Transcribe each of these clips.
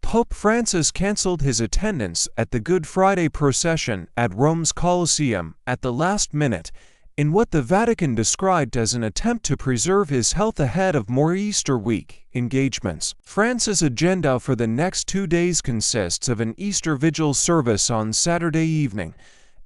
Pope Francis cancelled his attendance at the Good Friday procession at Rome's Colosseum at the last minute, in what the Vatican described as an attempt to preserve his health ahead of more Easter week engagements. Francis' agenda for the next 2 days consists of an Easter Vigil service on Saturday evening,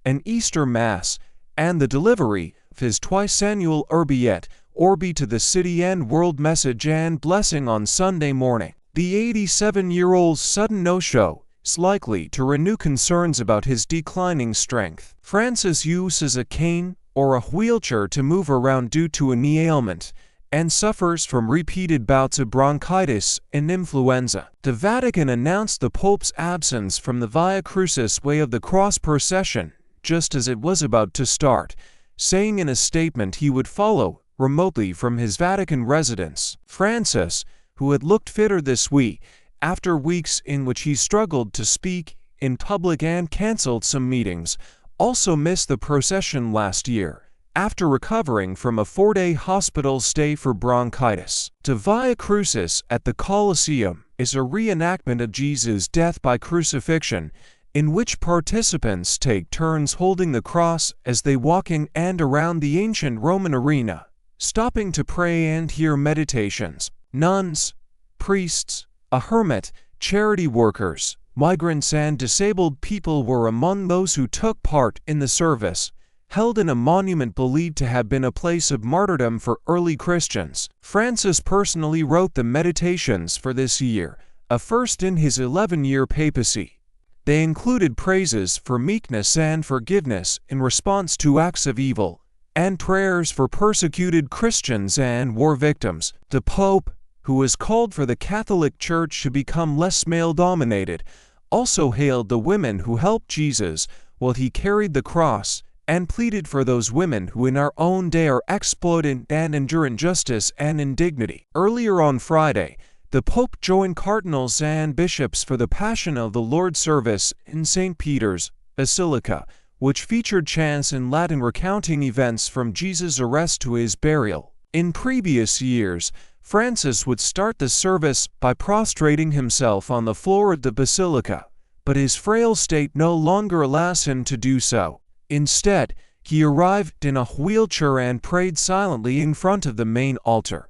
an Easter Mass, and the delivery of his twice-annual Urbi et Orbi to the city and world message and blessing on Sunday morning. The 87-year-old's sudden no-show is likely to renew concerns about his declining strength. Francis uses a cane or a wheelchair to move around due to a knee ailment and suffers from repeated bouts of bronchitis and influenza. The Vatican announced the Pope's absence from the Via Crucis Way of the Cross procession just as it was about to start, saying in a statement he would follow remotely from his Vatican residence. Francis, who had looked fitter this week after weeks in which he struggled to speak in public and cancelled some meetings, also missed the procession last year after recovering from a 4-day hospital stay for bronchitis. The Via Crucis at the Colosseum is a reenactment of Jesus' death by crucifixion, in which participants take turns holding the cross as they walk in and around the ancient Roman arena, stopping to pray and hear meditations. Nuns, priests, a hermit, charity workers, migrants and disabled people were among those who took part in the service, held in a monument believed to have been a place of martyrdom for early Christians. Francis personally wrote the meditations for this year, a first in his 11-year papacy. They included praises for meekness and forgiveness in response to acts of evil, and prayers for persecuted Christians and war victims. The Pope, who has called for the Catholic Church to become less male-dominated, also hailed the women who helped Jesus while he carried the cross, and pleaded for those women who in our own day are exploited and endure injustice and indignity. Earlier on Friday, the Pope joined cardinals and bishops for the Passion of the Lord service in St. Peter's Basilica, which featured chants in Latin recounting events from Jesus' arrest to his burial. In previous years, Francis would start the service by prostrating himself on the floor of the basilica, but his frail state no longer allows him to do so. Instead, he arrived in a wheelchair and prayed silently in front of the main altar.